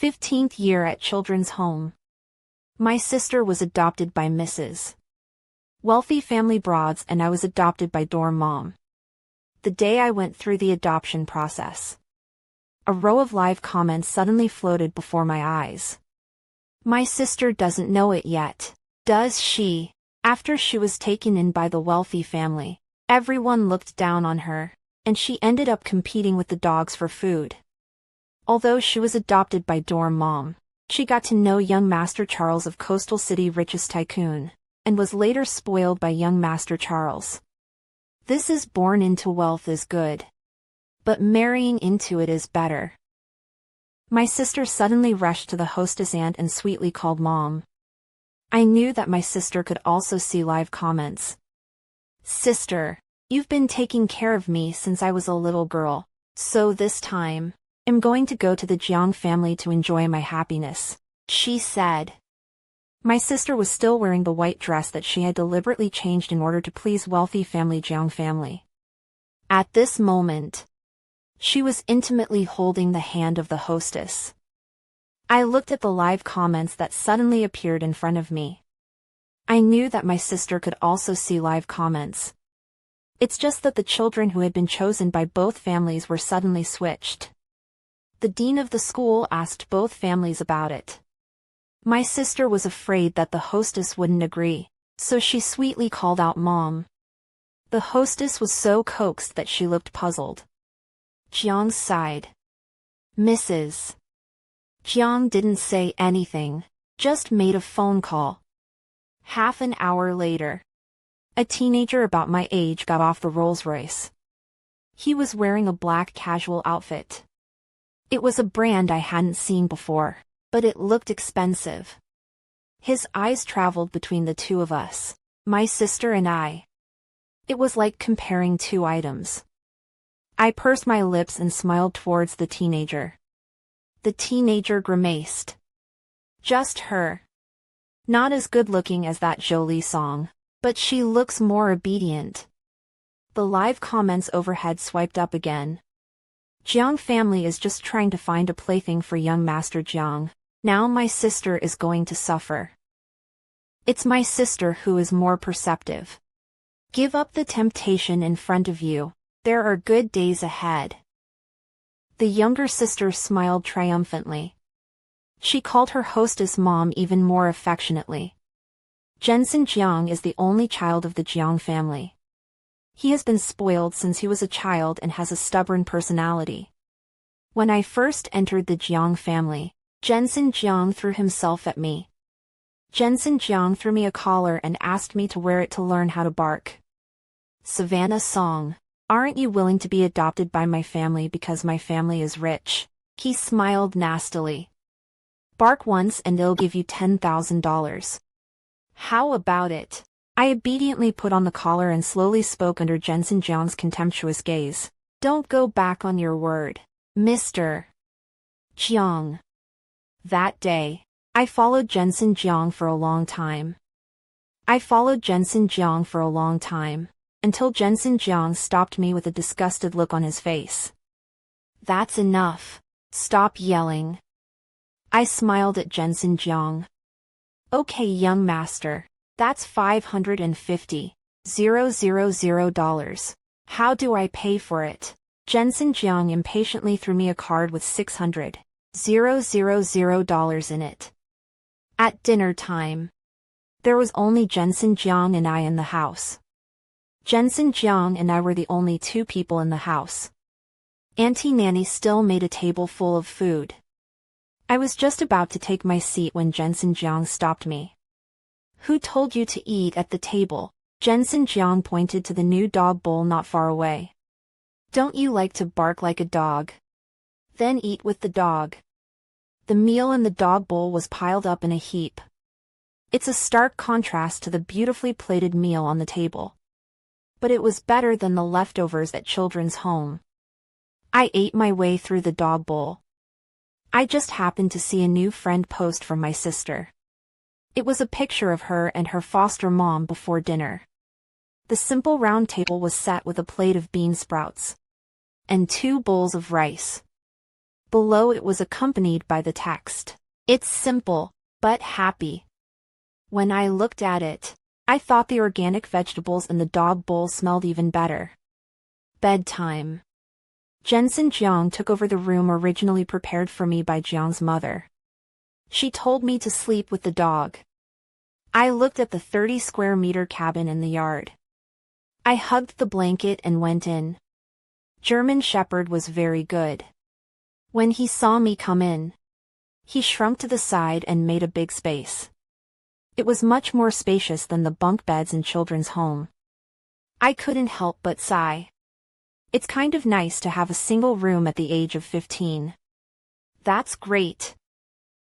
15th year at children's home. My sister was adopted by Mrs. Wealthy Family Broads and I was adopted by dorm mom. The day I went through the adoption process, a row of live comments suddenly floated before my eyes. My sister doesn't know it yet, does she? After she was taken in by the wealthy family, everyone looked down on her, and she ended up competing with the dogs for food. Although she was adopted by dorm mom, she got to know young Master Charles of Coastal City richest tycoon, and was later spoiled by young Master Charles. This is born into wealth is good, but marrying into it is better. My sister suddenly rushed to the hostess aunt and sweetly called Mom. I knew that my sister could also see live comments. Sister, you've been taking care of me since I was a little girl, so this time, I'm going to go to the Jiang family to enjoy my happiness, she said. My sister was still wearing the white dress that she had deliberately changed in order to please wealthy family Jiang family. At this moment, she was intimately holding the hand of the hostess. I looked at the live comments that suddenly appeared in front of me. I knew that my sister could also see live comments. It's just that the children who had been chosen by both families were suddenly switched. The dean of the school asked both families about it. My sister was afraid that the hostess wouldn't agree, so she sweetly called out Mom. The hostess was so coaxed that she looked puzzled. Jiang sighed. Mrs. Jiang didn't say anything, just made a phone call. Half an hour later, a teenager about my age got off the Rolls-Royce. He was wearing a black casual outfit. It was a brand I hadn't seen before, but it looked expensive. His eyes traveled between the two of us, my sister and I. It was like comparing two items. I pursed my lips and smiled towards the teenager. The teenager grimaced. Just her. Not as good-looking as that Jolie song, but she looks more obedient. The live comments overhead swiped up again. Jiang family is just trying to find a plaything for young Master Jiang. Now my sister is going to suffer. It's my sister who is more perceptive. Give up the temptation in front of you. There are good days ahead. The younger sister smiled triumphantly. She called her hostess Mom even more affectionately. Jensen Jiang is the only child of the Jiang family. He has been spoiled since he was a child and has a stubborn personality. When I first entered the Jiang family, Jensen Jiang threw himself at me. Jensen Jiang threw me a collar and asked me to wear it to learn how to bark. Savannah song. Aren't you willing to be adopted by my family because my family is rich? He smiled nastily. Bark once and they'll give you $10,000. How about it? I obediently put on the collar and slowly spoke under Jensen Jiang's contemptuous gaze. Don't go back on your word, Mr. Jiang. That day, I followed Jensen Jiang for a long time. Until Jensen Jiang stopped me with a disgusted look on his face. That's enough. Stop yelling. I smiled at Jensen Jiang. Okay, young master. That's $550,000. How do I pay for it? Jensen Jiang impatiently threw me a card with $600,000 in it. At dinner time, there was only Jensen Jiang and I in the house. Jensen Jiang and I were the only two people in the house. Auntie Nanny still made a table full of food. I was just about to take my seat when Jensen Jiang stopped me. Who told you to eat at the table? Jensen Jiang pointed to the new dog bowl not far away. Don't you like to bark like a dog? Then eat with the dog. The meal in the dog bowl was piled up in a heap. It's a stark contrast to the beautifully plated meal on the table. But it was better than the leftovers at children's home. I ate my way through the dog bowl. I just happened to see a new friend post from my sister. It was a picture of her and her foster mom before dinner. The simple round table was set with a plate of bean sprouts and 2 bowls of rice. Below it was accompanied by the text. It's simple, but happy. When I looked at it, I thought the organic vegetables in the dog bowl smelled even better. Bedtime. Jensen Jiang took over the room originally prepared for me by Jiang's mother. She told me to sleep with the dog. I looked at the 30 square meter cabin in the yard. I hugged the blanket and went in. German Shepherd was very good. When he saw me come in, he shrunk to the side and made a big space. It was much more spacious than the bunk beds in children's home. I couldn't help but sigh. It's kind of nice to have a single room at the age of 15. That's great.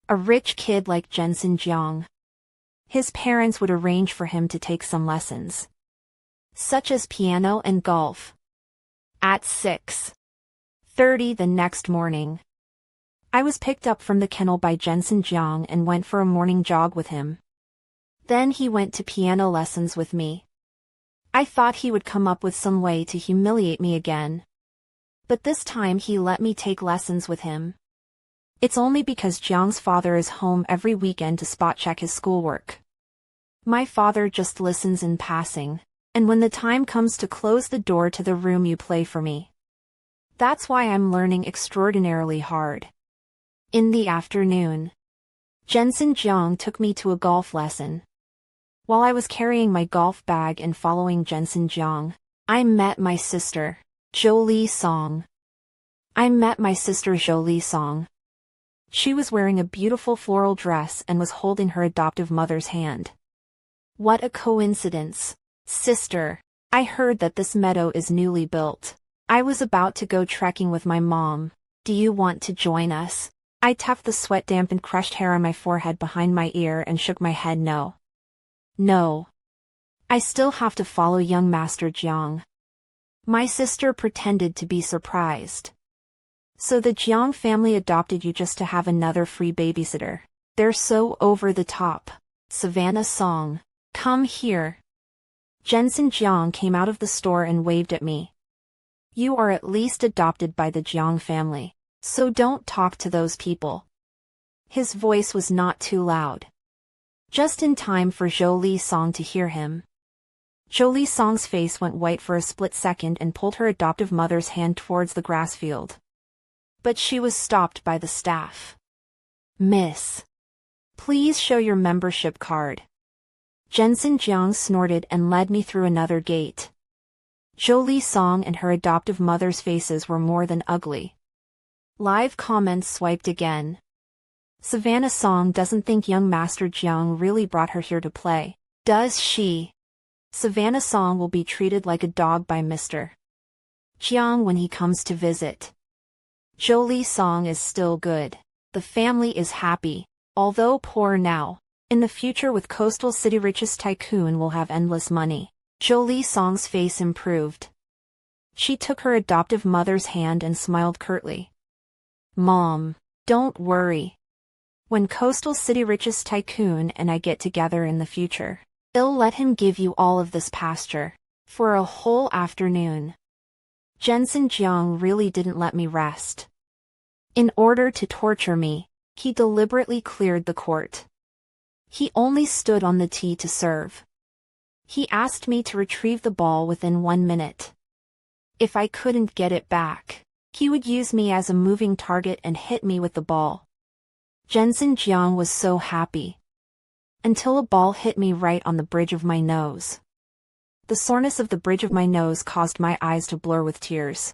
A rich kid like Jensen Jiang. His parents would arrange for him to take some lessons, such as piano and golf. At 6:30 the next morning, I was picked up from the kennel by Jensen Jiang and went for a morning jog with him. Then he went to piano lessons with me. I thought he would come up with some way to humiliate me again. But this time he let me take lessons with him. It's only because Jiang's father is home every weekend to spot check his schoolwork. My father just listens in passing, and when the time comes to close the door to the room you play for me. That's why I'm learning extraordinarily hard. In the afternoon, Jensen Jiang took me to a golf lesson. While I was carrying my golf bag and following Jensen Jiang, I met my sister, Jolie Song. She was wearing a beautiful floral dress and was holding her adoptive mother's hand. What a coincidence, sister. I heard that this meadow is newly built. I was about to go trekking with my mom. Do you want to join us? I tucked the sweat-dampened crushed hair on my forehead behind my ear and shook my head no. No. I still have to follow young Master Jiang. My sister pretended to be surprised. So the Jiang family adopted you just to have another free babysitter. They're so over the top. Savannah Song. Come here. Jensen Jiang came out of the store and waved at me. You are at least adopted by the Jiang family, so don't talk to those people. His voice was not too loud. Just in time for Jolie Song to hear him. Jolie Song's face went white for a split second and pulled her adoptive mother's hand towards the grass field. But she was stopped by the staff. Miss, please show your membership card. Jensen Jiang snorted and led me through another gate. Jolie Song and her adoptive mother's faces were more than ugly. Live comments swiped again. Savannah Song doesn't think young Master Jiang really brought her here to play, does she? Savannah Song will be treated like a dog by Mr. Jiang when he comes to visit. Jolie Song is still good. The family is happy, although poor now. In the future with Coastal City richest tycoon will have endless money. Jolie Song's face improved. She took her adoptive mother's hand and smiled curtly. Mom, don't worry. When Coastal City richest tycoon and I get together in the future, I'll let him give you all of this pasture. For a whole afternoon. Jensen Jiang really didn't let me rest. In order to torture me, he deliberately cleared the court. He only stood on the tee to serve. He asked me to retrieve the ball within 1 minute. If I couldn't get it back, he would use me as a moving target and hit me with the ball. Jensen Jiang was so happy. Until a ball hit me right on the bridge of my nose. The soreness of the bridge of my nose caused my eyes to blur with tears.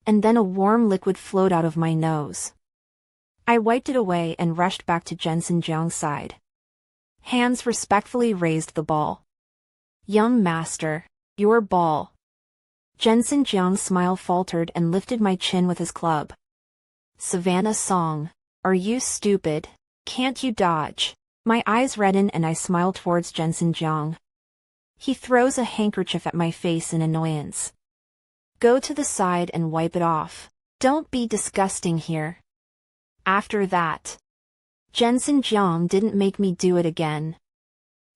And then a warm liquid flowed out of my nose. I wiped it away and rushed back to Jensen Jiang's side. Hands respectfully raised the ball. Young master, your ball. Jensen Jiang's smile faltered and lifted my chin with his club. Savannah Song, are you stupid? Can't you dodge? My eyes reddened and I smiled towards Jensen Jiang. He throws a handkerchief at my face in annoyance. Go to the side and wipe it off. Don't be disgusting here. After that, Jensen Jiang didn't make me do it again.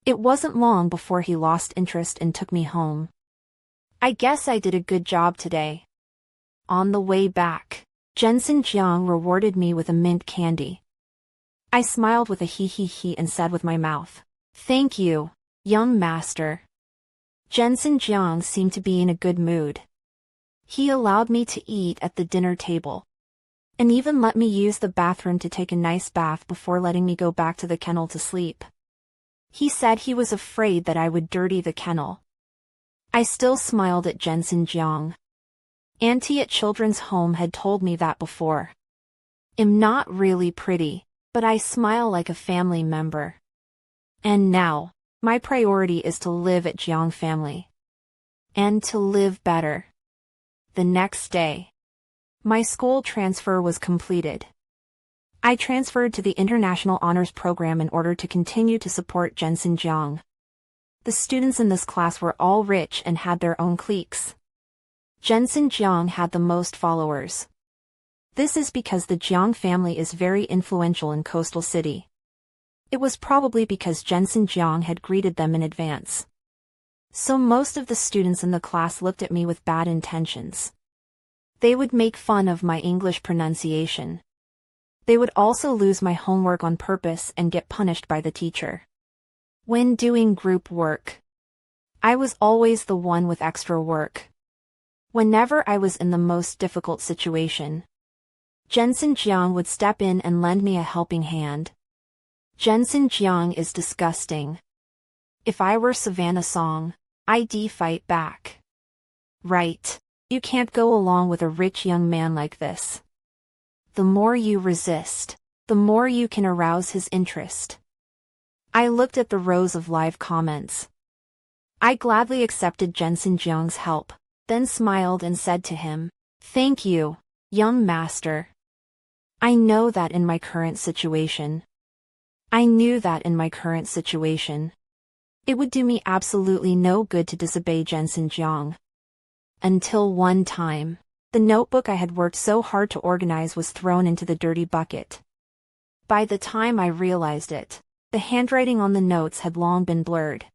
It wasn't long before he lost interest and took me home. I guess I did a good job today. On the way back, Jensen Jiang rewarded me with a mint candy. I smiled with a he and said with my mouth, "Thank you, young master." Jensen Jiang seemed to be in a good mood. He allowed me to eat at the dinner table, and even let me use the bathroom to take a nice bath before letting me go back to the kennel to sleep. He said he was afraid that I would dirty the kennel. I still smiled at Jensen Jiang. Auntie at children's home had told me that before. I'm not really pretty, but I smile like a family member. And now, my priority is to live at Jiang family. And to live better. The next day, my school transfer was completed. I transferred to the International Honors Program in order to continue to support Jensen Jiang. The students in this class were all rich and had their own cliques. Jensen Jiang had the most followers. This is because the Jiang family is very influential in Coastal City. It was probably because Jensen Jiang had greeted them in advance. So most of the students in the class looked at me with bad intentions. They would make fun of my English pronunciation. They would also lose my homework on purpose and get punished by the teacher. When doing group work, I was always the one with extra work. Whenever I was in the most difficult situation, Jensen Jiang would step in and lend me a helping hand. Jensen Jiang is disgusting. If I were Savannah Song, I'd fight back. Right, you can't go along with a rich young man like this. The more you resist, the more you can arouse his interest. I looked at the rows of live comments. I gladly accepted Jensen Jiang's help, then smiled and said to him, "Thank you, young master. I know that in my current situation. I knew that in my current situation. It would do me absolutely no good to disobey Jensen Jiang. Until one time, the notebook I had worked so hard to organize was thrown into the dirty bucket. By the time I realized it, the handwriting on the notes had long been blurred.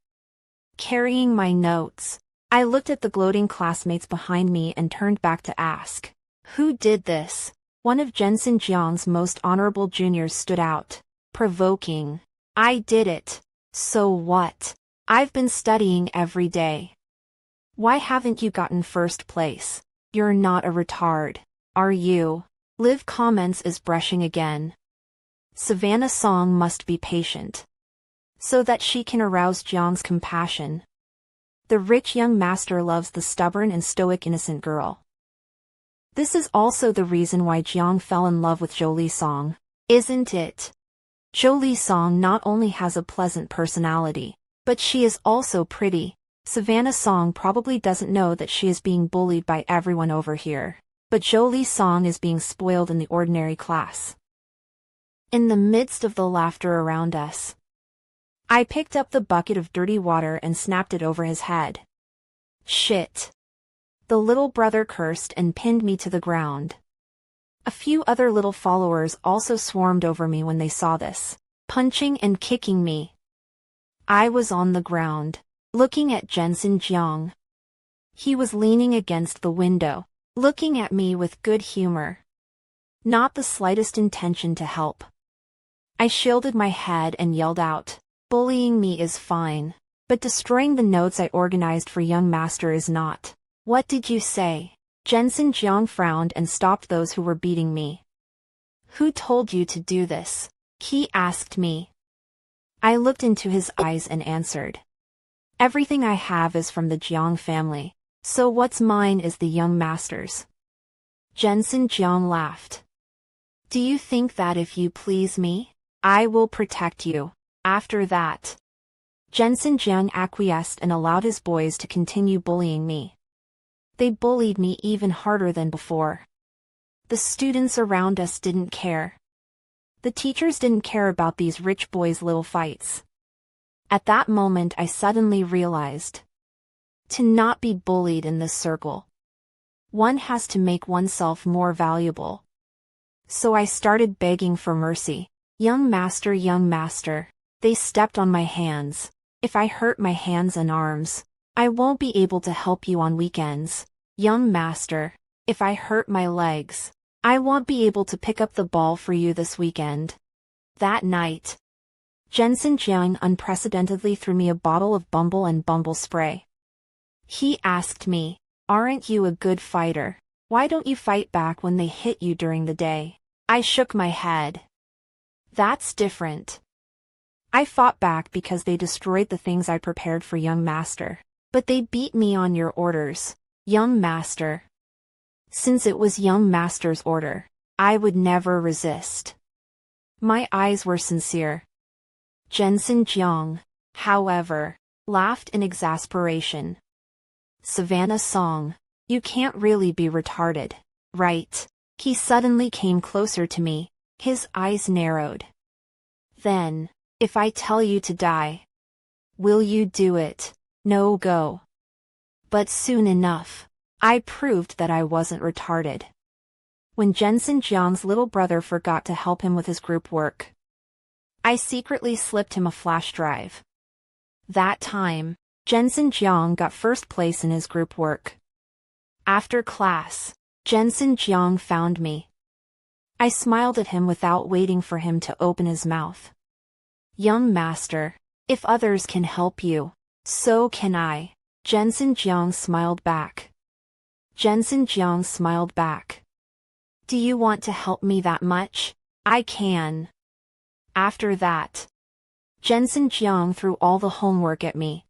Carrying my notes, I looked at the gloating classmates behind me and turned back to ask, "Who did this?" One of Jensen Jiang's most honorable juniors stood out, provoking. "I did it. So what? I've been studying every day." "Why haven't you gotten first place? You're not a retard, are you?" Liv comments is brushing again. Savannah Song must be patient, so that she can arouse Jiang's compassion. The rich young master loves the stubborn and stoic innocent girl. This is also the reason why Jiang fell in love with Jolie Song, isn't it? Jolie Song not only has a pleasant personality, but she is also pretty. Savannah Song probably doesn't know that she is being bullied by everyone over here, but Jolie Song is being spoiled in the ordinary class. In the midst of the laughter around us, I picked up the bucket of dirty water and snapped it over his head. Shit. The little brother cursed and pinned me to the ground. A few other little followers also swarmed over me when they saw this, punching and kicking me. I was on the ground, looking at Jensen Jiang. He was leaning against the window, looking at me with good humor. Not the slightest intention to help. I shielded my head and yelled out, "Bullying me is fine, but destroying the notes I organized for young master is not." "What did you say?" Jensen Jiang frowned and stopped those who were beating me. "Who told you to do this?" he asked me. I looked into his eyes and answered, "Everything I have is from the Jiang family, so what's mine is the young master's." Jensen Jiang laughed. "Do you think that if you please me, I will protect you, after that?" Jensen Jiang acquiesced and allowed his boys to continue bullying me. They bullied me even harder than before. The students around us didn't care. The teachers didn't care about these rich boys' little fights. At that moment I suddenly realized, to not be bullied in this circle, one has to make oneself more valuable. So I started begging for mercy. Young master, they stepped on my hands. If I hurt my hands and arms, I won't be able to help you on weekends. Young master, if I hurt my legs, I won't be able to pick up the ball for you this weekend. That night, Jensen Jiang unprecedentedly threw me a bottle of Bumble and Bumble spray. He asked me, "Aren't you a good fighter? Why don't you fight back when they hit you during the day?" I shook my head. That's different. I fought back because they destroyed the things I prepared for young master. But they beat me on your orders, young master. Since it was young master's order, I would never resist. My eyes were sincere. Jensen Jiang, however, laughed in exasperation. Savannah Song, you can't really be retarded, right? He suddenly came closer to me, his eyes narrowed. Then, if I tell you to die, will you do it? No go. But soon enough, I proved that I wasn't retarded. When Jensen Jiang's little brother forgot to help him with his group work, I secretly slipped him a flash drive. That time, Jensen Jiang got first place in his group work. After class, Jensen Jiang found me. I smiled at him without waiting for him to open his mouth. Young master, if others can help you, so can I. Jensen Jiang smiled back. Jensen Jiang smiled back. Do you want to help me that much? I can. After that, Jensen Jiang threw all the homework at me,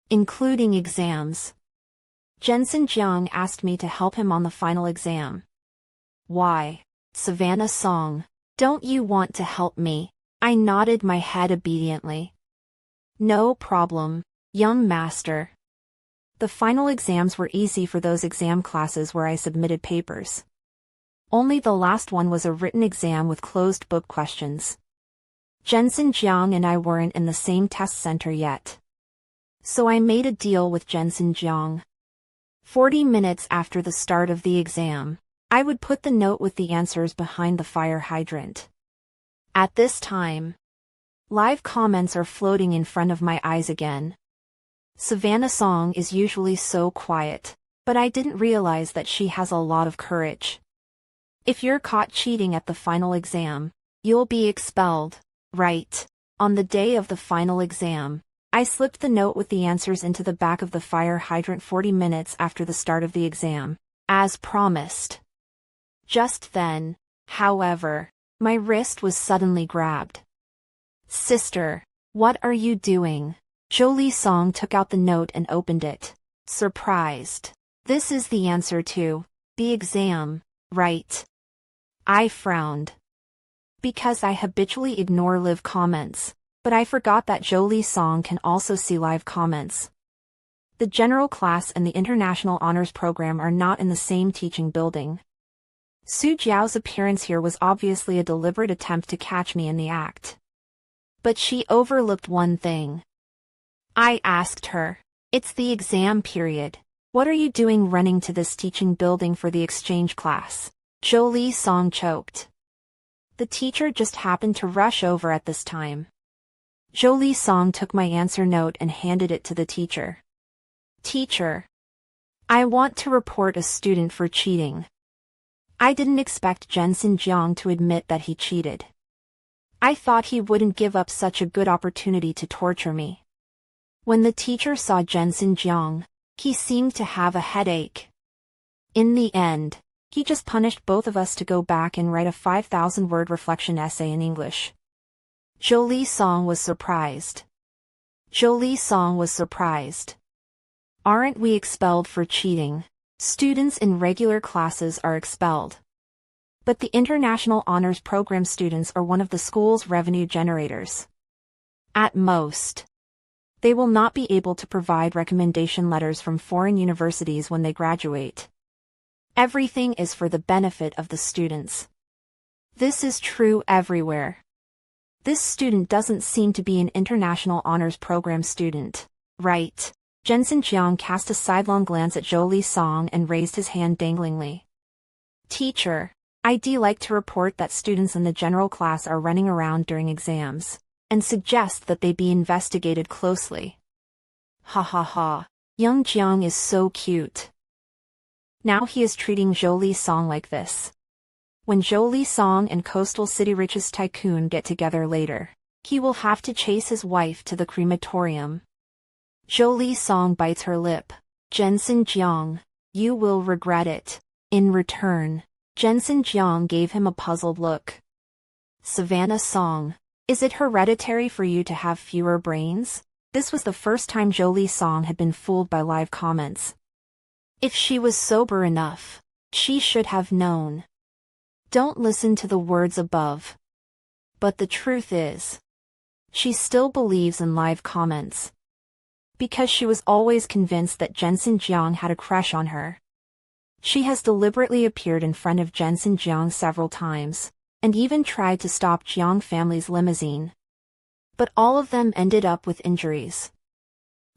including exams. Jensen Jiang asked me to help him on the final exam. Why, Savannah Song, don't you want to help me? I nodded my head obediently. No problem, young master. The final exams were easy for those exam classes where I submitted papers. Only the last one was a written exam with closed book questions. Jensen Jiang and I weren't in the same test center yet. So I made a deal with Jensen Jiang. 40 minutes after the start of the exam, I would put the note with the answers behind the fire hydrant. At this time, live comments are floating in front of my eyes again. Savannah Song is usually so quiet, but I didn't realize that she has a lot of courage. If you're caught cheating at the final exam, you'll be expelled, right? On the day of the final exam, I slipped the note with the answers into the back of the fire hydrant 40 minutes after the start of the exam, as promised. Just then, however, my wrist was suddenly grabbed. Sister, what are you doing? Jolie Song took out the note and opened it, surprised. This is the answer to the exam, right? I frowned. Because I habitually ignore live comments, but I forgot that Jolie Song can also see live comments. The general class and the International Honors Program are not in the same teaching building. Su Jiao's appearance here was obviously a deliberate attempt to catch me in the act. But she overlooked one thing. I asked her, "It's the exam period. What are you doing running to this teaching building for the exchange class?" Jolie Song choked. The teacher just happened to rush over at this time. Jolie Song took my answer note and handed it to the teacher. Teacher, I want to report a student for cheating. I didn't expect Jensen Jiang to admit that he cheated. I thought he wouldn't give up such a good opportunity to torture me. When the teacher saw Jensen Jiang, he seemed to have a headache. In the end, he just punished both of us to go back and write a 5,000-word reflection essay in English. Jolie Song was surprised. Jolie Song was surprised. Aren't we expelled for cheating? Students in regular classes are expelled. But the International Honors Program students are one of the school's revenue generators. At most, they will not be able to provide recommendation letters from foreign universities when they graduate. Everything is for the benefit of the students. This is true everywhere. This student doesn't seem to be an International Honors Program student, right? Jensen Jiang cast a sidelong glance at Jolie Song and raised his hand danglingly. Teacher, I'd like to report that students in the general class are running around during exams, and suggest that they be investigated closely. Ha ha ha, young Jiang is so cute. Now he is treating Jolie Song like this. When Jolie Song and Coastal City richest tycoon get together later, he will have to chase his wife to the crematorium. Jolie Song bites her lip. Jensen Jiang, you will regret it. In return, Jensen Jiang gave him a puzzled look. Savannah Song, is it hereditary for you to have fewer brains? This was the first time Jolie Song had been fooled by live comments. If she was sober enough, she should have known. Don't listen to the words above. But the truth is, she still believes in live comments. Because she was always convinced that Jensen Jiang had a crush on her. She has deliberately appeared in front of Jensen Jiang several times, and even tried to stop Jiang family's limousine. But all of them ended up with injuries.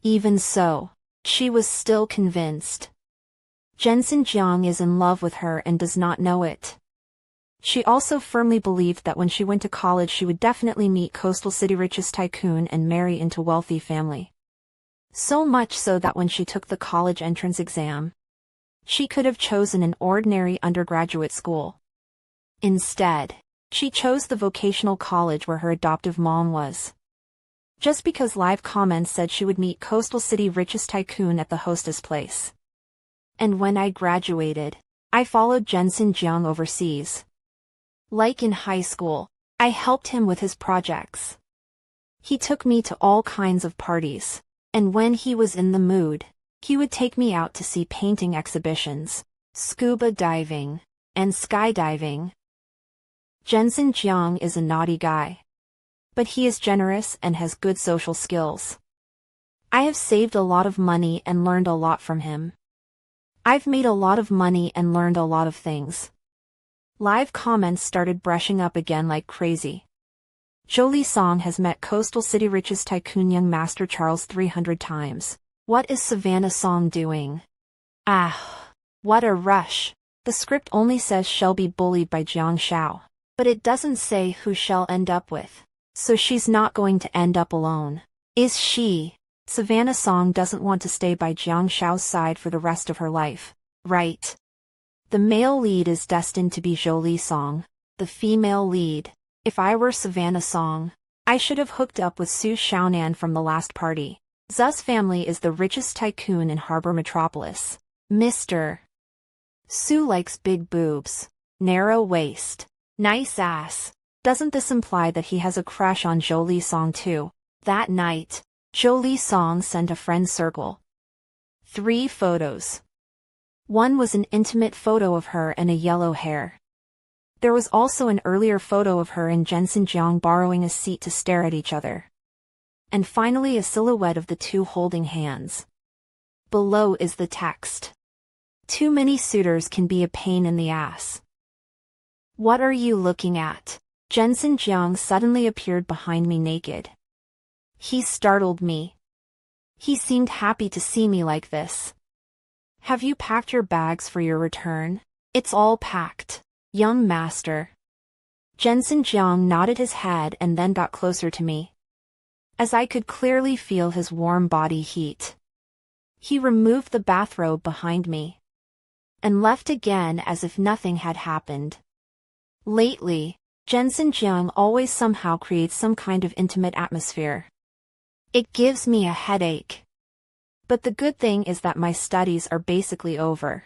Even so, she was still convinced. Jensen Jiang is in love with her and does not know it. She also firmly believed that when she went to college she would definitely meet Coastal City richest tycoon and marry into wealthy family. So much so that when she took the college entrance exam, she could have chosen an ordinary undergraduate school. Instead, she chose the vocational college where her adoptive mom was. Just because live comments said she would meet Coastal City richest tycoon at the hostess place. And when I graduated, I followed Jensen Jiang overseas. Like in high school, I helped him with his projects. He took me to all kinds of parties, and when he was in the mood, he would take me out to see painting exhibitions, scuba diving, and skydiving. Jensen Jiang is a naughty guy. But he is generous and has good social skills. I have saved a lot of money and learned a lot from him. I've made a lot of money and learned a lot of things. Live comments started brushing up again like crazy. Jolie Song has met Coastal City richest tycoon young Master Charles 300 times. What is Savannah Song doing? Ah, what a rush. The script only says she'll be bullied by Jiang Shao. But it doesn't say who she'll end up with. So she's not going to end up alone. Is she? Savannah Song doesn't want to stay by Jiang Shao's side for the rest of her life, right? The male lead is destined to be Jolie Song, the female lead. If I were Savannah Song, I should have hooked up with Su Xiaonan from the last party. Zu's family is the richest tycoon in Harbor Metropolis. Mr. Su likes big boobs, narrow waist, nice ass. Doesn't this imply that he has a crush on Jolie Song too? That night, Jolie Song sent a friend circle 3 photos. One was an intimate photo of her and a yellow hair. There was also an earlier photo of her and Jensen Jiang borrowing a seat to stare at each other. And finally a silhouette of the two holding hands. Below is the text. Too many suitors can be a pain in the ass. What are you looking at? Jensen Jiang suddenly appeared behind me naked. He startled me. He seemed happy to see me like this. Have you packed your bags for your return? It's all packed, young master. Jensen Jiang nodded his head and then got closer to me. As I could clearly feel his warm body heat. He removed the bathrobe behind me. And left again as if nothing had happened. Lately, Jensen Jiang always somehow creates some kind of intimate atmosphere. It gives me a headache. But the good thing is that my studies are basically over.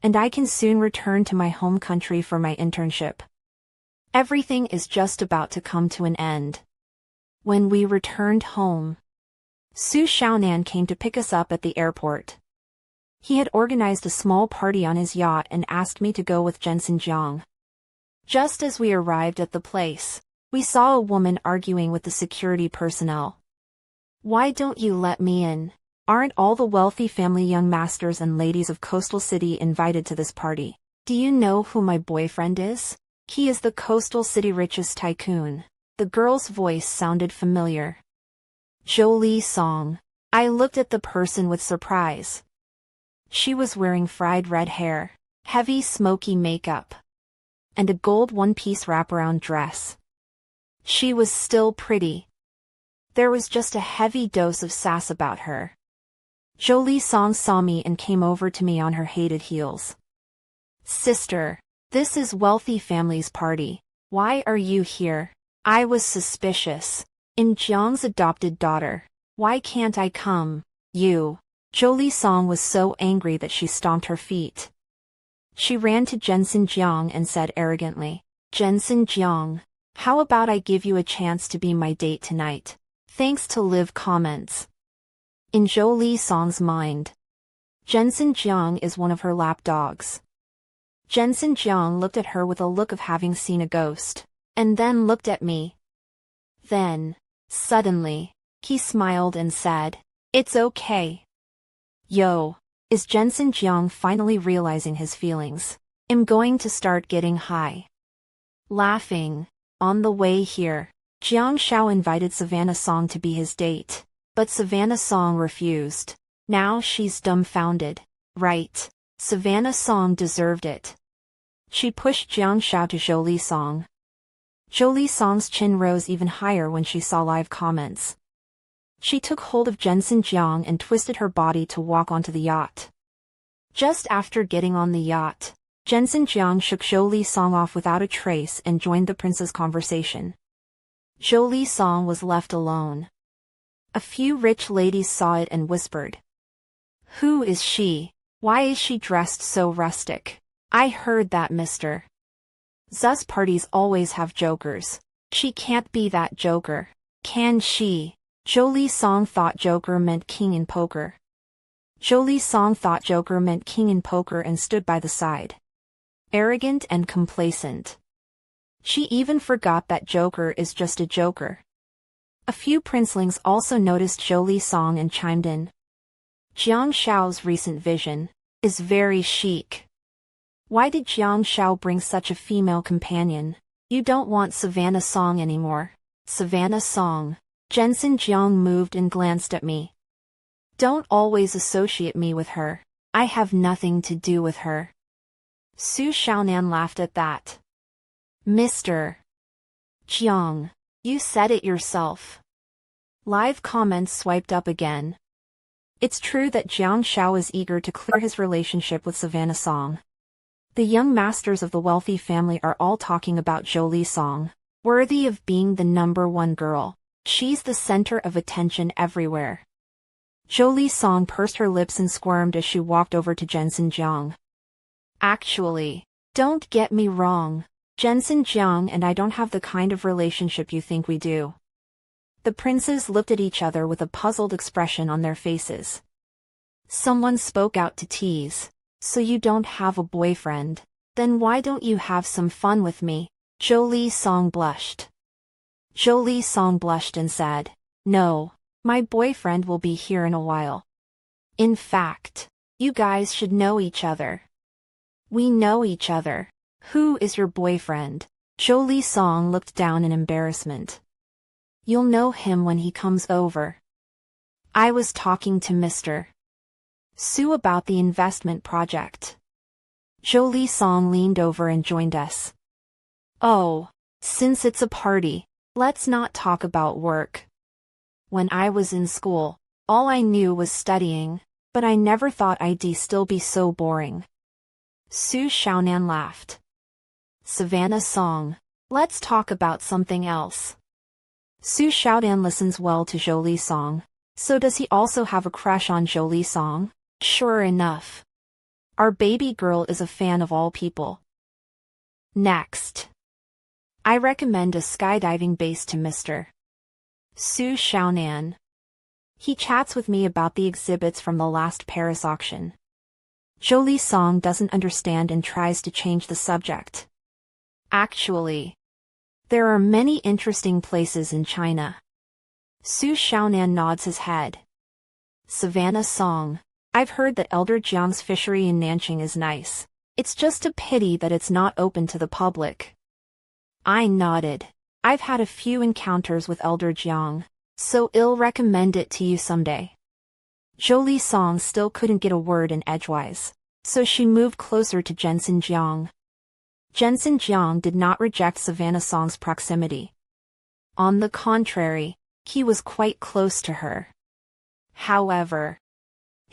And I can soon return to my home country for my internship. Everything is just about to come to an end. When we returned home, Su Xiaonan came to pick us up at the airport. He had organized a small party on his yacht and asked me to go with Jensen Jiang. Just as we arrived at the place, we saw a woman arguing with the security personnel. Why don't you let me in? Aren't all the wealthy family young masters and ladies of Coastal City invited to this party? Do you know who my boyfriend is? He is the Coastal City richest tycoon. The girl's voice sounded familiar. Jolie Song. I looked at the person with surprise. She was wearing fried red hair, heavy smoky makeup, and a gold one-piece wraparound dress. She was still pretty. There was just a heavy dose of sass about her. Jolie Song saw me and came over to me on her hated heels. Sister, This is wealthy family's party. Why are you here? I was suspicious. In Jiang's adopted daughter. Why can't I come? You. Jolie Song was so angry that she stomped her feet. She ran to Jensen Jiang and said arrogantly, Jensen Jiang, how about I give you a chance to be my date tonight? Thanks to live comments. In Jolie Song's mind, Jensen Jiang is one of her lap dogs. Jensen Jiang looked at her with a look of having seen a ghost, and then looked at me. Then, suddenly, he smiled and said, It's okay. Yo, is Jensen Jiang finally realizing his feelings? I'm going to start getting high. Laughing. On the way here, Jiang Shao invited Savannah Song to be his date, but Savannah Song refused. Now she's dumbfounded. Right. Savannah Song deserved it. She pushed Jiang Shao to Jolie Song. Jolie Song's chin rose even higher when she saw live comments. She took hold of Jensen Jiang and twisted her body to walk onto the yacht. Just after getting on the yacht, Jensen Jiang shook Jolie Song off without a trace and joined the prince's conversation. Jolie Song was left alone. A few rich ladies saw it and whispered. Who is she? Why is she dressed so rustic? I heard that Mr. Z's parties always have jokers. She can't be that joker. Can she? Jolie Song thought joker meant king in poker. Jolie Song thought joker meant king in poker and stood by the side. Arrogant and complacent. She even forgot that joker is just a joker. A few princelings also noticed Jolie Song and chimed in. Jiang Shao's recent vision is very chic. Why did Jiang Shao bring such a female companion? You don't want Savannah Song anymore. Savannah Song. Jensen Jiang moved and glanced at me. Don't always associate me with her. I have nothing to do with her. Su Xiaonan laughed at that. Mr. Jiang, you said it yourself. Live comments swiped up again. It's true that Jiang Shao is eager to clear his relationship with Savannah Song. The young masters of the wealthy family are all talking about Jolie Song, worthy of being the #1 girl. She's the center of attention everywhere. Jolie Song pursed her lips and squirmed as she walked over to Jensen Jiang. Actually, don't get me wrong. Jensen Jiang and I don't have the kind of relationship you think we do. The princes looked at each other with a puzzled expression on their faces. Someone spoke out to tease. So you don't have a boyfriend? Then why don't you have some fun with me? Jolie Song blushed. Jolie Song blushed and said, No, my boyfriend will be here in a while. In fact, you guys should know each other. We know each other. Who is your boyfriend? Jolie Song looked down in embarrassment. You'll know him when he comes over. I was talking to Mr. Su about the investment project. Jolie Song leaned over and joined us. Oh, since it's a party, let's not talk about work. When I was in school, all I knew was studying, but I never thought I'd still be so boring. Su Xiaonan laughed. Savannah Song, let's talk about something else. Su Xiaonan listens well to Jolie Song. So does he also have a crush on Jolie Song? Sure enough. Our baby girl is a fan of all people. Next. I recommend a skydiving base to Mr. Su Xiaonan. He chats with me about the exhibits from the last Paris auction. Jolie Song doesn't understand and tries to change the subject. Actually, there are many interesting places in China. Su Xiaonan nods his head. Savannah Song, I've heard that Elder Jiang's fishery in Nanqing is nice. It's just a pity that it's not open to the public. I nodded. I've had a few encounters with Elder Jiang, so I'll recommend it to you someday. Jolie Song still couldn't get a word in edgewise, so she moved closer to Jensen Jiang. Jensen Jiang did not reject Savannah Song's proximity. On the contrary, he was quite close to her. However,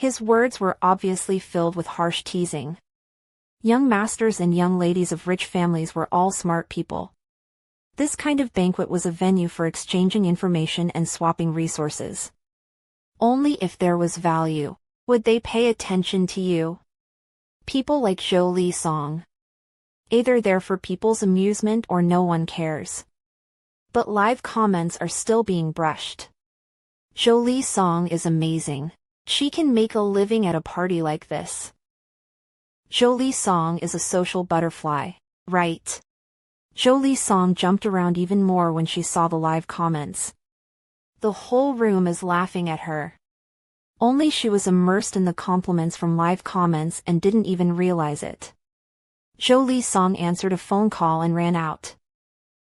his words were obviously filled with harsh teasing. Young masters and young ladies of rich families were all smart people. This kind of banquet was a venue for exchanging information and swapping resources. Only if there was value would they pay attention to you. People like Zhou Li Song. Either they're for people's amusement or no one cares. But live comments are still being brushed. Zhou Li Song is amazing. She can make a living at a party like this. Zhou Li Song is a social butterfly, right? Zhou Li Song jumped around even more when she saw the live comments. The whole room is laughing at her. Only she was immersed in the compliments from live comments and didn't even realize it. Zhou Li Song answered a phone call and ran out.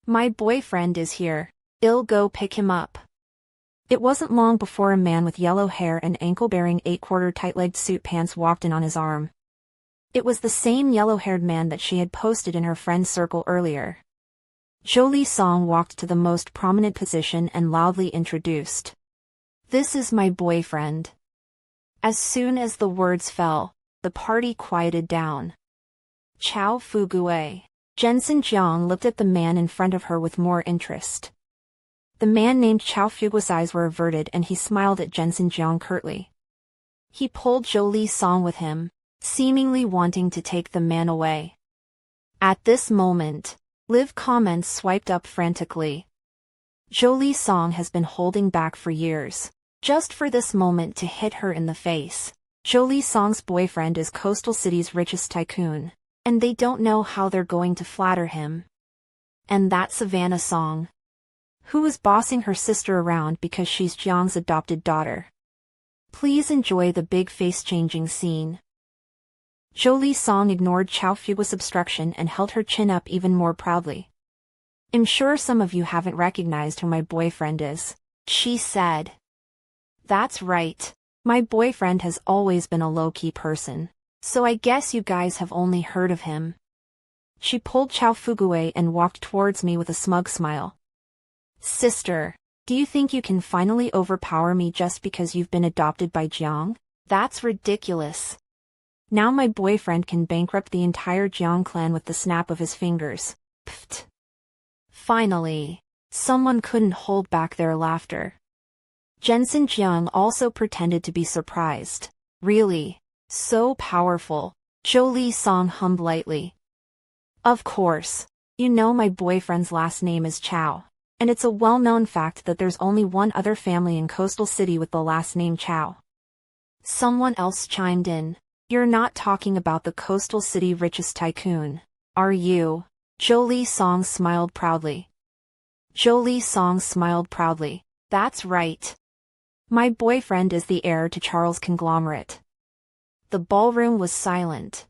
My boyfriend is here. I'll go pick him up. It wasn't long before a man with yellow hair and ankle-bearing 8-quarter tight-legged suit pants walked in on his arm. It was the same yellow-haired man that she had posted in her friend's circle earlier. Zhou Li Song walked to the most prominent position and loudly introduced. This is my boyfriend. As soon as the words fell, the party quieted down. Chao Fugui. Jensen Jiang looked at the man in front of her with more interest. The man named Chao Fugui's eyes were averted and he smiled at Jensen Jiang curtly. He pulled Zhou Li Song with him, seemingly wanting to take the man away. At this moment, live comments swiped up frantically. Zhou Li Song has been holding back for years, just for this moment to hit her in the face. Zhou Li Song's boyfriend is Coastal City's richest tycoon, and they don't know how they're going to flatter him. And that's Savannah Song, who is bossing her sister around because she's Jiang's adopted daughter. Please enjoy the big face-changing scene. Zhou Li Song ignored Chao Fugui's obstruction and held her chin up even more proudly. I'm sure some of you haven't recognized who my boyfriend is, she said. That's right. My boyfriend has always been a low-key person, so I guess you guys have only heard of him. She pulled Chao Fugui and walked towards me with a smug smile. Sister, do you think you can finally overpower me just because you've been adopted by Jiang? That's ridiculous. Now my boyfriend can bankrupt the entire Jiang clan with the snap of his fingers. Pfft. Finally, someone couldn't hold back their laughter. Jensen Jiang also pretended to be surprised. Really? So powerful? Zhou Li Song hummed lightly. Of course. You know my boyfriend's last name is Chao, and it's a well-known fact that there's only one other family in Coastal City with the last name Chao. Someone else chimed in. You're not talking about the Coastal City richest tycoon, are you? Zhou Li Song smiled proudly. Zhou Li Song smiled proudly. That's right. My boyfriend is the heir to Charles' conglomerate. The ballroom was silent.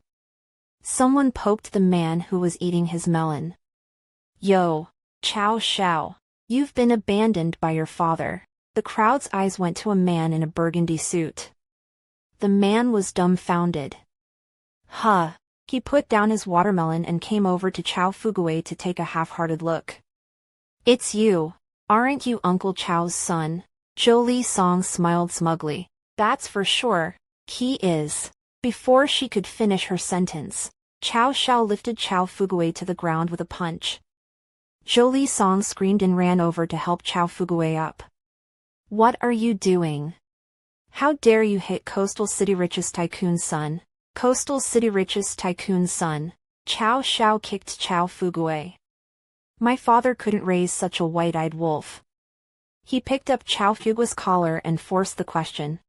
Someone poked the man who was eating his melon. Yo, Chao Shao, you've been abandoned by your father. The crowd's eyes went to a man in a burgundy suit. The man was dumbfounded. Huh. He put down his watermelon and came over to Chao Fugui to take a half-hearted look. It's you. Aren't you Uncle Chao's son? Zhou Li Song smiled smugly. That's for sure. He is. Before she could finish her sentence, Chao Shao lifted Chao Fugui to the ground with a punch. Zhou Li Song screamed and ran over to help Chao Fugui up. What are you doing? How dare you hit Coastal City richest tycoon's son? Coastal City richest tycoon's son. Chao Shao kicked Chao Fugui. My father couldn't raise such a white-eyed wolf. He picked up Chao Fugui's collar and forced the question.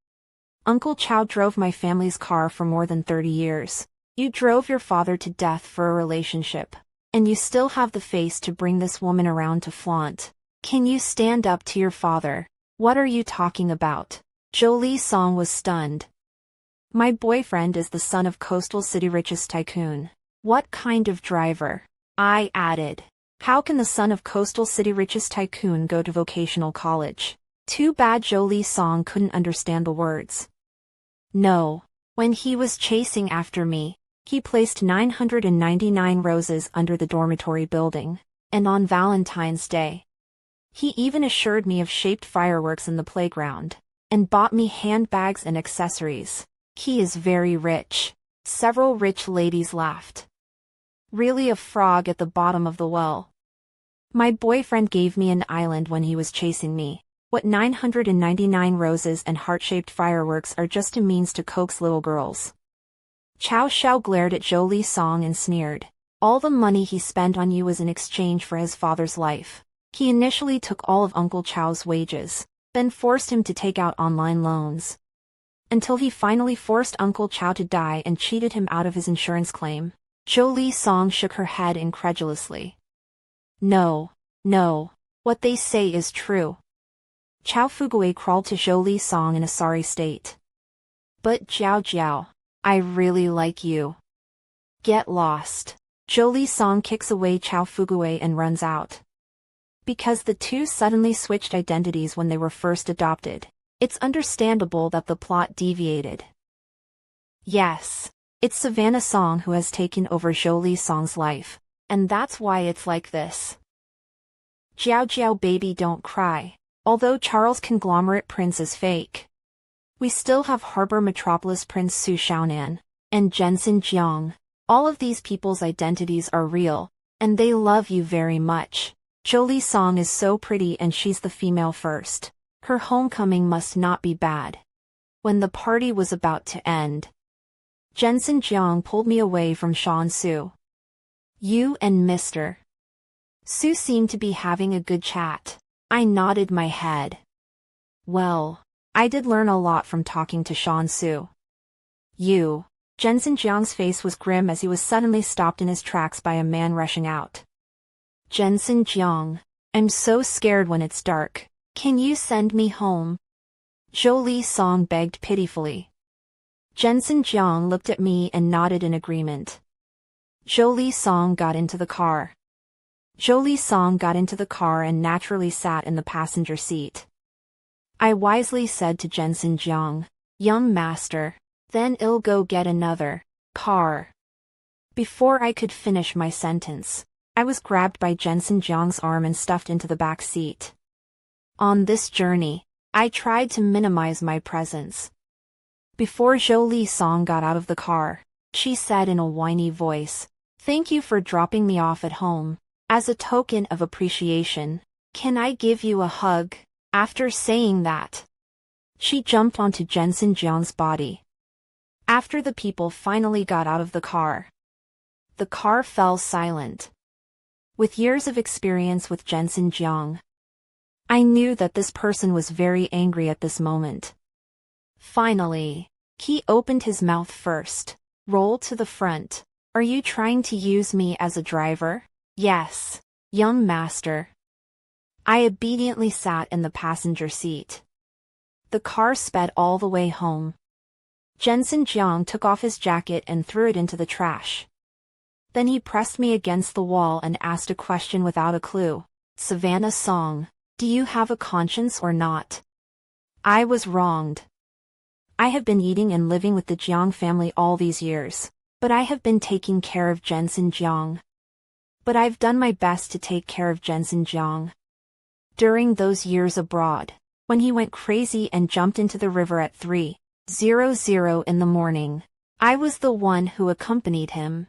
Uncle Chao drove my family's car for more than 30 years. You drove your father to death for a relationship, and you still have the face to bring this woman around to flaunt. Can you stand up to your father? What are you talking about? Zhou Li Song was stunned. My boyfriend is the son of Coastal City richest tycoon. What kind of driver? I added. How can the son of Coastal City richest tycoon go to vocational college? Too bad Zhou Li Song couldn't understand the words. No. When he was chasing after me, he placed 999 roses under the dormitory building, and on Valentine's Day, he even assured me of shaped fireworks in the playground, and bought me handbags and accessories. He is very rich. Several rich ladies laughed. Really a frog at the bottom of the well. My boyfriend gave me an island when he was chasing me. What 999 roses and heart-shaped fireworks are just a means to coax little girls. Chow Xiao glared at Zhou Li Song and sneered. All the money he spent on you was in exchange for his father's life. He initially took all of Uncle Chow's wages, then forced him to take out online loans. Until he finally forced Uncle Chow to die and cheated him out of his insurance claim. Zhou Li Song shook her head incredulously. No, what they say is true. Chow Fugui crawled to Zhou Li Song in a sorry state. But Jiao, I really like you. Get lost. Zhou Li Song kicks away Chow Fugui and runs out. Because the two suddenly switched identities when they were first adopted, it's understandable that the plot deviated. Yes, it's Savannah Song who has taken over Zhou Li Song's life, and that's why it's like this. Jiao baby, don't cry. Although Charles Conglomerate Prince is fake, we still have Harbor Metropolis Prince Su Xiaonan and Jensen Jiang. All of these people's identities are real, and they love you very much. Zhou Li Song is so pretty and she's the female first. Her homecoming must not be bad. When the party was about to end, Jensen Jiang pulled me away from Sean Su. You and Mr. Su seemed to be having a good chat. I nodded my head. Well, I did learn a lot from talking to Sean Su. You. Jensen Jiang's face was grim as he was suddenly stopped in his tracks by a man rushing out. Jensen Jiang, I'm so scared when it's dark. Can you send me home? Zhou Li Song begged pitifully. Jensen Jiang looked at me and nodded in agreement. Zhou Li Song got into the car. Zhou Li Song got into the car and naturally sat in the passenger seat. I wisely said to Jensen Jiang, young master, then I'll go get another car. Before I could finish my sentence, I was grabbed by Jensen Jiang's arm and stuffed into the back seat. On this journey, I tried to minimize my presence. Before Zhou Li Song got out of the car, she said in a whiny voice, thank you for dropping me off at home. As a token of appreciation, can I give you a hug? After saying that, she jumped onto Jensen Jiang's body. After the people finally got out of the car fell silent. With years of experience with Jensen Jiang, I knew that this person was very angry at this moment. Finally, he opened his mouth first. Roll to the front. Are you trying to use me as a driver? Yes, young master. I obediently sat in the passenger seat. The car sped all the way home. Jensen Jiang took off his jacket and threw it into the trash. Then he pressed me against the wall and asked a question without a clue. Savannah Song, do you have a conscience or not? I was wronged. I have been eating and living with the Jiang family all these years, but I have been taking care of Jensen Jiang. But I've done my best to take care of Jensen Jiang. During those years abroad, when he went crazy and jumped into the river at 3:00 in the morning, I was the one who accompanied him.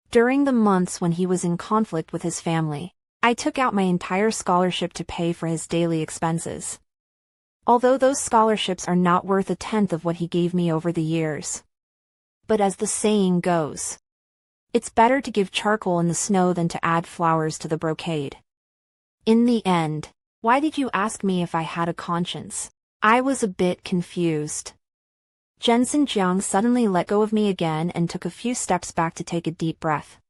During the months when he was in conflict with his family, I took out my entire scholarship to pay for his daily expenses. Although those scholarships are not worth a tenth of what he gave me over the years. But as the saying goes, it's better to give charcoal in the snow than to add flowers to the brocade. In the end, why did you ask me if I had a conscience? I was a bit confused. Jensen Jiang suddenly let go of me again and took a few steps back to take a deep breath.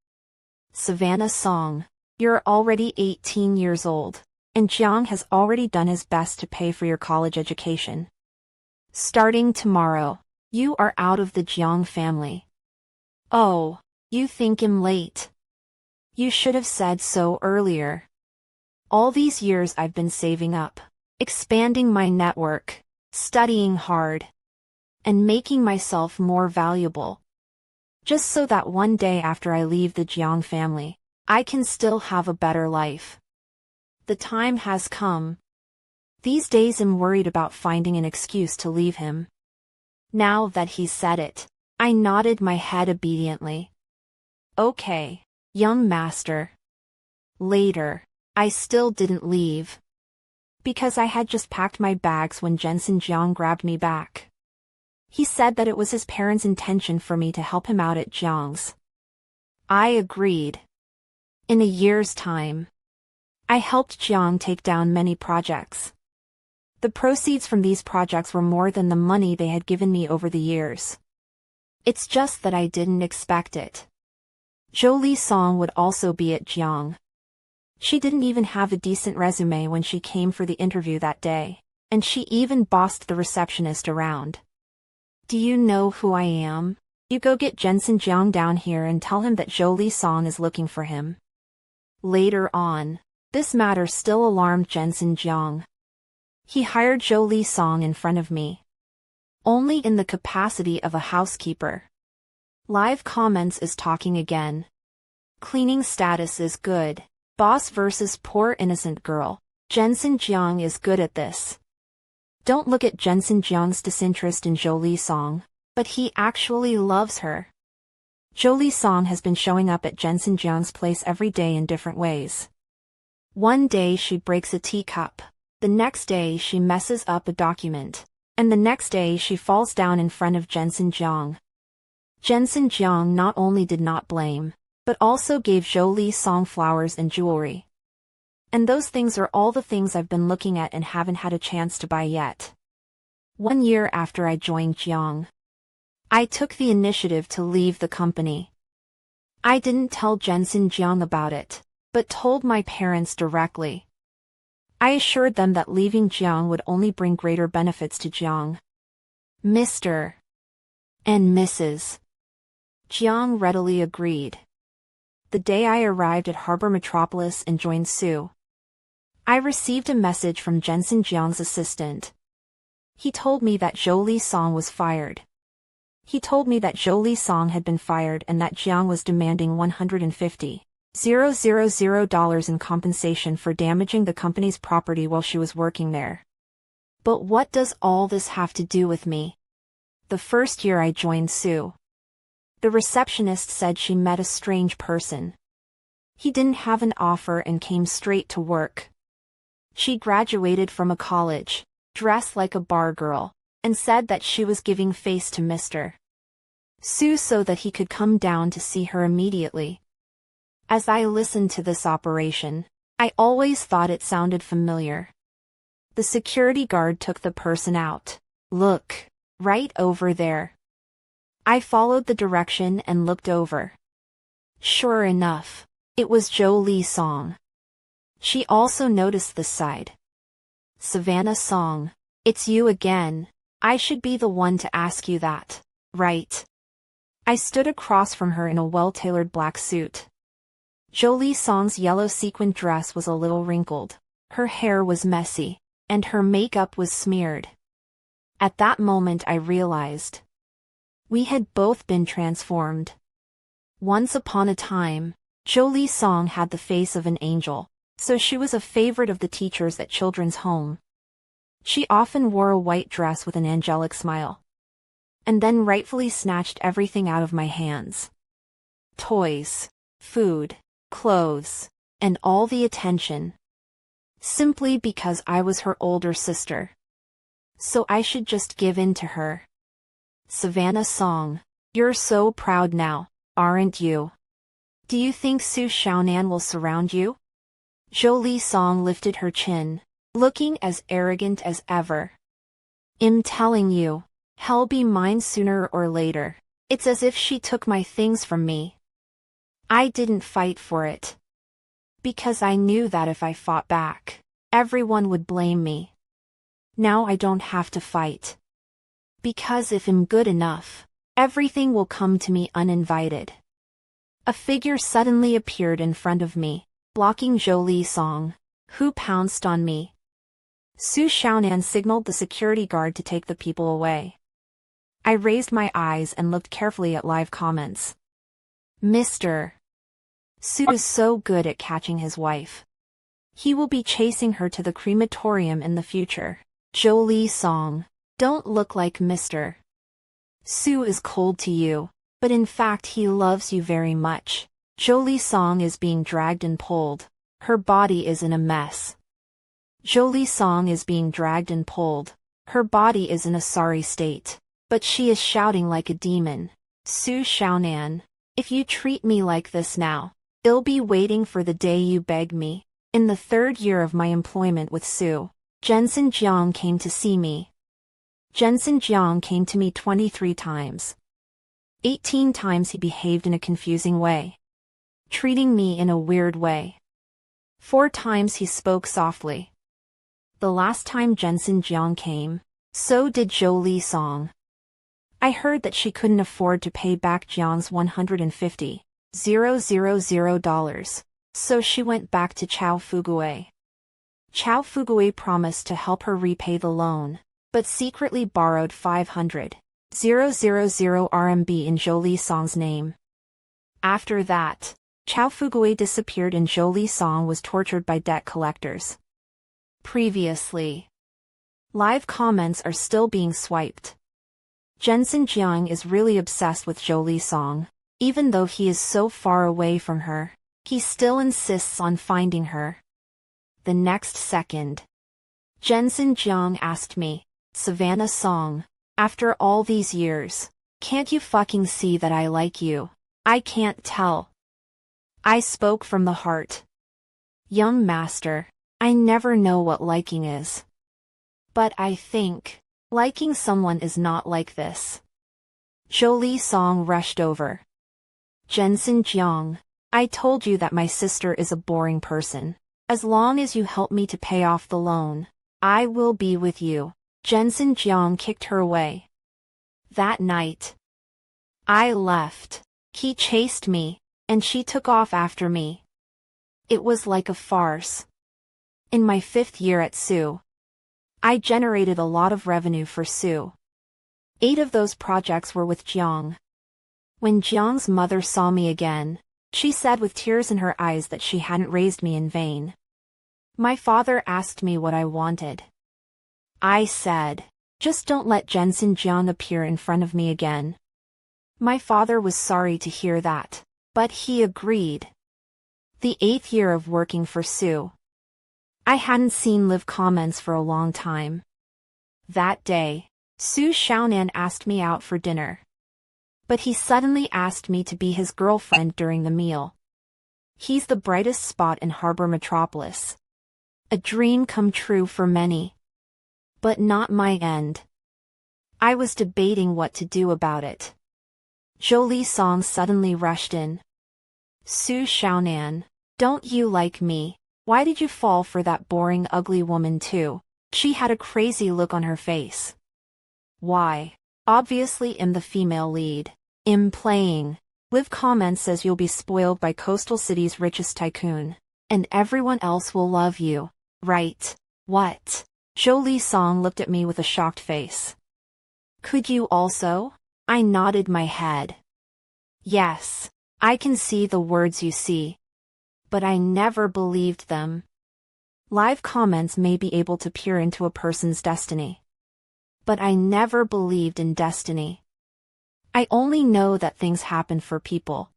Savannah Song, you're already 18 years old, and Jiang has already done his best to pay for your college education. Starting tomorrow, you are out of the Jiang family. Oh, you think I'm late? You should have said so earlier. All these years I've been saving up, expanding my network, studying hard, and making myself more valuable. Just so that one day after I leave the Jiang family, I can still have a better life. The time has come. These days I'm worried about finding an excuse to leave him. Now that he's said it, I nodded my head obediently. Okay, young master. Later, I still didn't leave. Because I had just packed my bags when Jensen Jiang grabbed me back. He said that it was his parents' intention for me to help him out at Jiang's. I agreed. In a year's time, I helped Jiang take down many projects. The proceeds from these projects were more than the money they had given me over the years. It's just that I didn't expect it. Jolie Song would also be at Jiang. She didn't even have a decent resume when she came for the interview that day, and she even bossed the receptionist around. Do you know who I am? You go get Jensen Jiang down here and tell him that Jolie Song is looking for him. Later on, this matter still alarmed Jensen Jiang. He hired Jolie Song in front of me. Only in the capacity of a housekeeper. Live comments is talking again. Cleaning status is good. Boss versus poor innocent girl. Jensen Jiang is good at this. Don't look at Jensen Jiang's disinterest in Jolie Song, but he actually loves her. Jolie Song has been showing up at Jensen Jiang's place every day in different ways. One day she breaks a teacup. The next day she messes up a document. And the next day she falls down in front of Jensen Jiang. Jensen Jiang not only did not blame, but also gave Jolie Song flowers and jewelry. And those things are all the things I've been looking at and haven't had a chance to buy yet. 1 year after I joined Jiang, I took the initiative to leave the company. I didn't tell Jensen Jiang about it, but told my parents directly. I assured them that leaving Jiang would only bring greater benefits to Jiang. Mr. and Mrs. Jiang readily agreed. The day I arrived at Harbor Metropolis and joined Sue, I received a message from Jensen Jiang's assistant. He told me that Jolie Song was fired. He told me that Jolie Song had been fired and that Jiang was demanding $150,000 in compensation for damaging the company's property while she was working there. But what does all this have to do with me? The first year I joined Sue, the receptionist said she met a strange person. He didn't have an offer and came straight to work. She graduated from a college, dressed like a bar girl, and said that she was giving face to Mr. Sue so that he could come down to see her immediately. As I listened to this operation, I always thought it sounded familiar. The security guard took the person out. Look, right over there. I followed the direction and looked over. Sure enough, it was Jolie Song. She also noticed this side. Savannah Song, it's you again. I should be the one to ask you that, right? I stood across from her in a well-tailored black suit. Jolie Song's yellow sequin dress was a little wrinkled. Her hair was messy, and her makeup was smeared. At that moment I realized we had both been transformed. Once upon a time, Jolie Song had the face of an angel, so she was a favorite of the teachers at children's home. She often wore a white dress with an angelic smile. And then rightfully snatched everything out of my hands. Toys, food, clothes, and all the attention. Simply because I was her older sister. So I should just give in to her. Savannah Song, you're so proud now, aren't you? Do you think Su Xiaonan will surround you? Jolie Song lifted her chin, looking as arrogant as ever. I'm telling you, hell be mine sooner or later. It's as if she took my things from me. I didn't fight for it. Because I knew that if I fought back, everyone would blame me. Now I don't have to fight. Because if I'm good enough, everything will come to me uninvited. A figure suddenly appeared in front of me, blocking Jolie Song, who pounced on me. Su Xiaonan signaled the security guard to take the people away. I raised my eyes and looked carefully at live comments. Mr. Su is so good at catching his wife. He will be chasing her to the crematorium in the future. Jolie Song, don't look like Mr. Sue is cold to you, but in fact he loves you very much. Jolie Song is being dragged and pulled. Her body is in a mess. Jolie Song is being dragged and pulled. Her body is in a sorry state. But she is shouting like a demon. Sue Xiaonan, if you treat me like this now, I'll be waiting for the day you beg me. In the 3rd year of my employment with Sue, Jensen Jiang came to see me. Jensen Jiang came to me 23 times. 18 times he behaved in a confusing way, treating me in a weird way. 4 times he spoke softly. The last time Jensen Jiang came, so did Jolie Song. I heard that she couldn't afford to pay back Jiang's $150,000, so she went back to Chao Fugui. Chao Fugui promised to help her repay the loan, but secretly borrowed 500,000 RMB in Jolie Song's name. After that, Chao Fugui disappeared and Jolie Song was tortured by debt collectors. Previously. Live comments are still being swiped. Jensen Jiang is really obsessed with Jolie Song. Even though he is so far away from her, he still insists on finding her. The next second, Jensen Jiang asked me, Savannah Song, after all these years, can't you fucking see that I like you? I can't tell. I spoke from the heart. Young master, I never know what liking is. But I think, liking someone is not like this. Jolie Song rushed over. Jensen Jiang, I told you that my sister is a boring person. As long as you help me to pay off the loan, I will be with you. Jensen Jiang kicked her away. That night, I left. He chased me, and she took off after me. It was like a farce. In my 5th year at Sue, I generated a lot of revenue for Sue. 8 of those projects were with Jiang. When Jiang's mother saw me again, she said with tears in her eyes that she hadn't raised me in vain. My father asked me what I wanted. I said, just don't let Jensen Jiang appear in front of me again. My father was sorry to hear that, but he agreed. The 8th year of working for Sue, I hadn't seen live comments for a long time. That day, Sue Xiaonan asked me out for dinner. But he suddenly asked me to be his girlfriend during the meal. He's the brightest spot in Harbor Metropolis. A dream come true for many. But not my end. I was debating what to do about it. Jolie Song suddenly rushed in. Sue Xiaonan, don't you like me? Why did you fall for that boring ugly woman too? She had a crazy look on her face. Why? Obviously I'm the female lead. I'm playing. Live comment says you'll be spoiled by Coastal City's richest tycoon. And everyone else will love you. Right? What? Jolie Song looked at me with a shocked face. Could you also? I nodded my head. Yes. I can see the words you see. But I never believed them. Live comments may be able to peer into a person's destiny. But I never believed in destiny. I only know that things happen for people.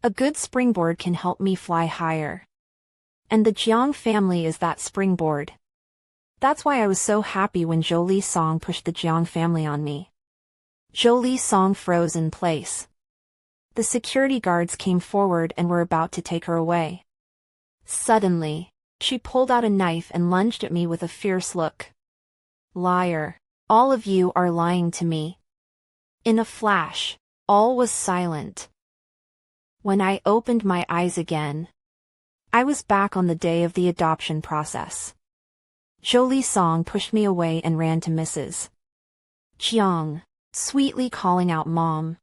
A good springboard can help me fly higher. And the Jiang family is that springboard. That's why I was so happy when Jolie Song pushed the Jiang family on me. Jolie Song froze in place. The security guards came forward and were about to take her away. Suddenly, she pulled out a knife and lunged at me with a fierce look. Liar. All of you are lying to me. In a flash, all was silent. When I opened my eyes again, I was back on the day of the adoption process. Jolie Song pushed me away and ran to Mrs. Jiang, sweetly calling out Mom.